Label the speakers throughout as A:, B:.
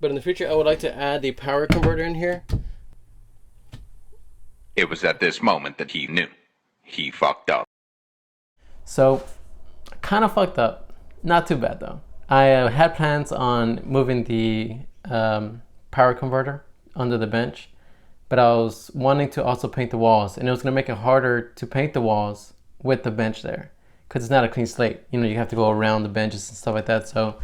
A: But in the future, I would like to add the power converter in here.
B: It was at this moment that he knew. He fucked up.
A: So, kind of fucked up. Not too bad though. I had plans on moving the power converter under the bench, but I was wanting to also paint the walls, and it was going to make it harder to paint the walls with the bench there because it's not a clean slate. You know, you have to go around the benches and stuff like that. So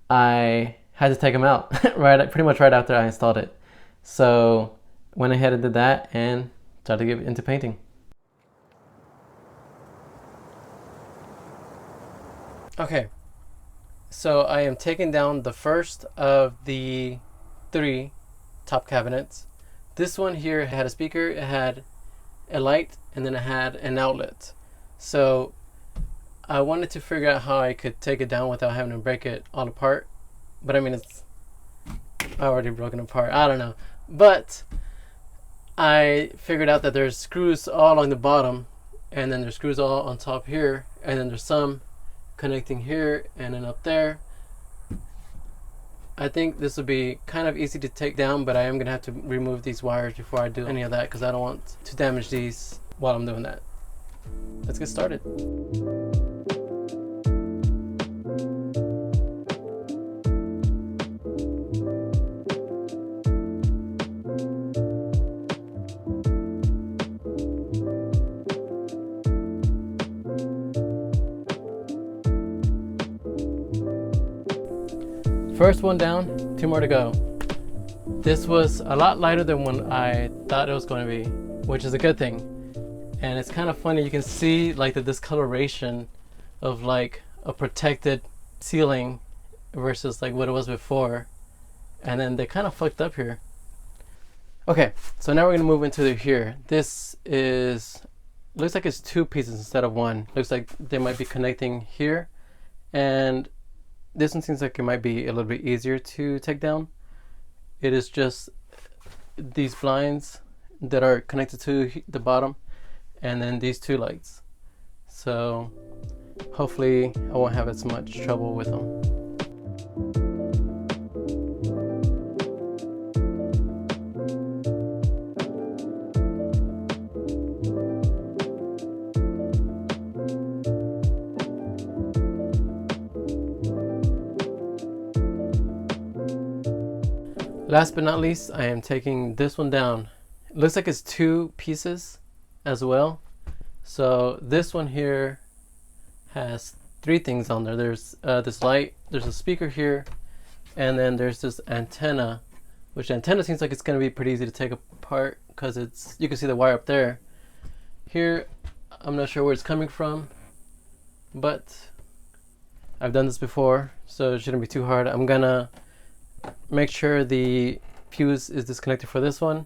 A: I had to take them out pretty much right after I installed it. So went ahead and did that and started to get into painting. Okay, so I am taking down the first of the 3 top cabinets. This one here had a speaker, it had a light, and then it had an outlet. So I wanted to figure out how I could take it down without having to break it all apart. But I mean, it's already broken apart. I don't know. But I figured out that there's screws all along the bottom, and then there's screws all on top here, and then there's some connecting here and then up there. I think this will be kind of easy to take down, but I am going to have to remove these wires before I do any of that because I don't want to damage these while I'm doing that. Let's get started. First one down, 2 more to go. This was a lot lighter than what I thought it was going to be, which is a good thing. And it's kind of funny, you can see like the discoloration of like a protected ceiling versus like what it was before. And then they kind of fucked up here. Okay, so now we're gonna move into here. This looks like it's 2 pieces instead of 1. Looks like they might be connecting here, and this one seems like it might be a little bit easier to take down. It is just these blinds that are connected to the bottom, and then these 2 lights. So hopefully I won't have as much trouble with them. Last but not least, I am taking this one down. It looks like it's 2 pieces as well. So this one here has 3 things on there. There's this light, there's a speaker here, and then there's this antenna, which antenna seems like it's going to be pretty easy to take apart because you can see the wire up there. Here, I'm not sure where it's coming from, but I've done this before, so it shouldn't be too hard. I'm gonna make sure the fuse is disconnected for this one.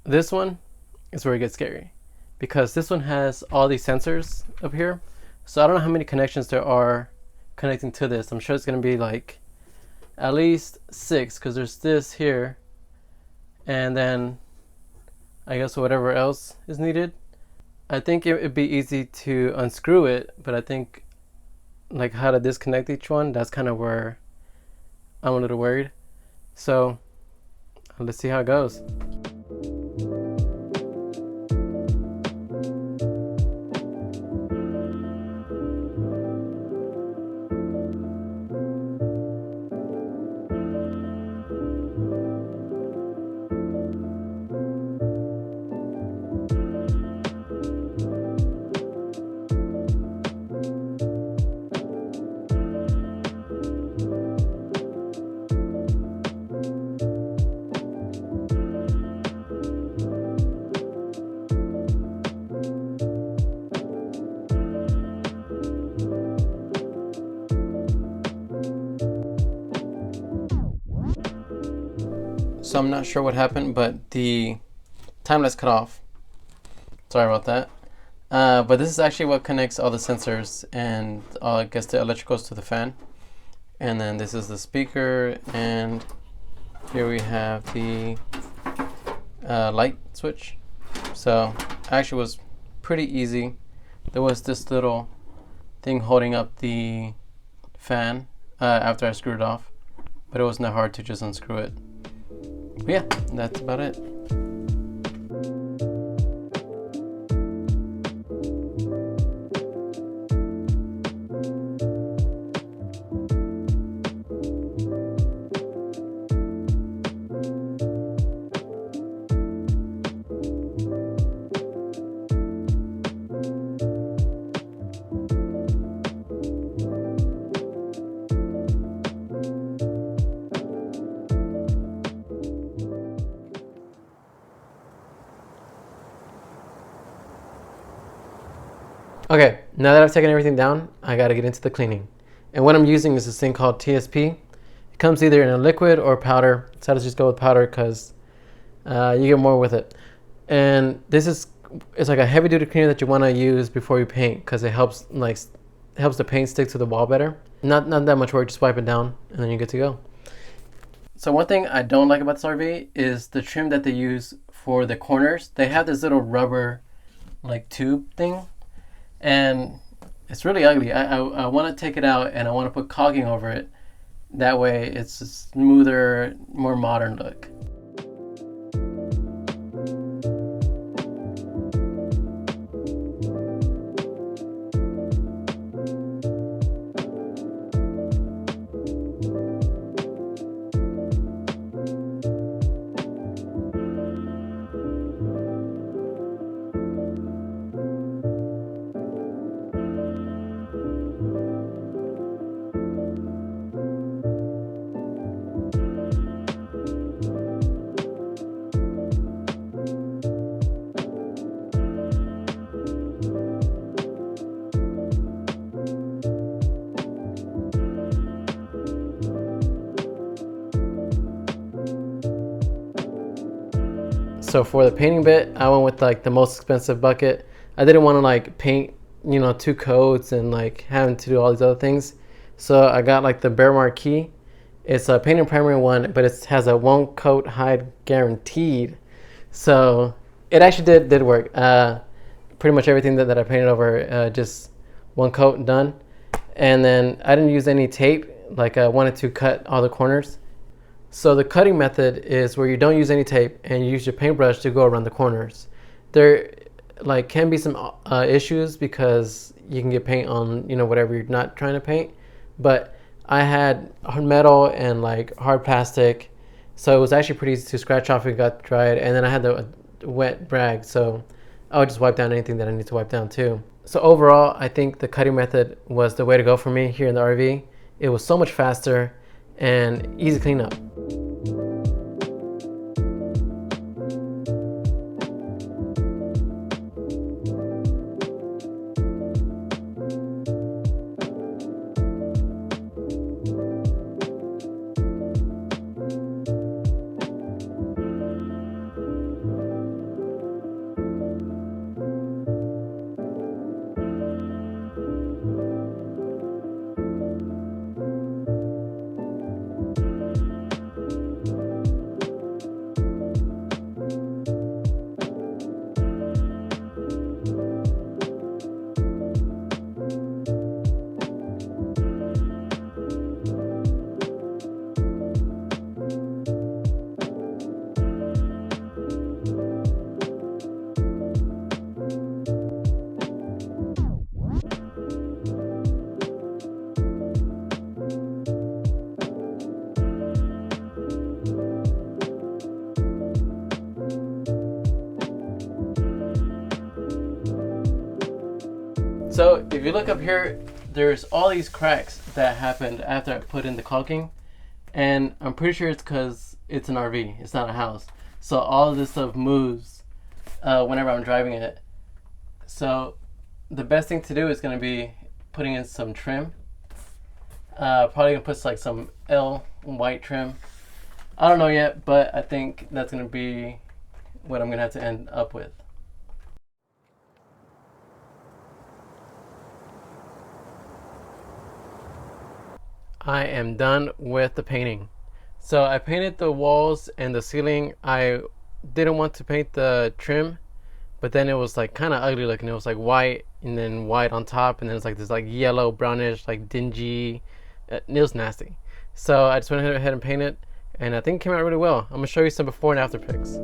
A: This one is where it gets scary because this one has all these sensors up here. So I don't know how many connections there are connecting to this. I'm sure it's going to be like at least 6 because there's this here, and then I guess whatever else is needed. I think it'd be easy to unscrew it, but I think like how to disconnect each one, that's kind of where I'm a little worried. So let's see how it goes. So I'm not sure what happened, but the time-lapse cut off. Sorry about that. But this is actually what connects all the sensors and I guess the electricals to the fan. And then this is the speaker, and here we have the light switch. So actually was pretty easy. There was this little thing holding up the fan after I screwed it off. but it wasn't that hard to just unscrew it. But yeah, that's about it. Okay, now that I've taken everything down, I gotta get into the cleaning. And what I'm using is this thing called TSP. It comes either in a liquid or powder. So I just go with powder because you get more with it. And it's like a heavy duty cleaner that you want to use before you paint because it helps the paint stick to the wall better. Not that much work, just wipe it down and then you're good to go. So one thing I don't like about this RV is the trim that they use for the corners. They have this little rubber like tube thing, and it's really ugly. I want to take it out and I want to put caulking over it. That way it's a smoother, more modern look. So for the painting bit, I went with like the most expensive bucket. I didn't want to like paint, 2 coats and like having to do all these other things. So I got like the Behr Marquee. It's a paint and primer one, but it has a 1 coat hide guaranteed. So it actually did work. Pretty much everything that I painted over, just 1 coat done. And then I didn't use any tape. Like I wanted to cut all the corners. So the cutting method is where you don't use any tape and you use your paintbrush to go around the corners. There can be some issues because you can get paint on whatever you're not trying to paint. But I had hard metal and like hard plastic, so it was actually pretty easy to scratch off and got dried. And then I had the wet rag, so I would just wipe down anything that I need to wipe down too. So overall, I think the cutting method was the way to go for me here in the RV. It was so much faster and easy to clean up. So if you look up here, there's all these cracks that happened after I put in the caulking, and I'm pretty sure it's because it's an RV, it's not a house. So all of this stuff moves whenever I'm driving it. So the best thing to do is going to be putting in some trim. Probably gonna put like some L white trim. I don't know yet, but I think that's gonna be what I'm gonna have to end up with. I am done with the painting. So I painted the walls and the ceiling. I didn't want to paint the trim, but then it was like kind of ugly looking. It was like white and then white on top, and then it's like this like yellow brownish like dingy. It was nasty. So I just went ahead and painted it, and I think it came out really well. I'm gonna show you some before and after pics.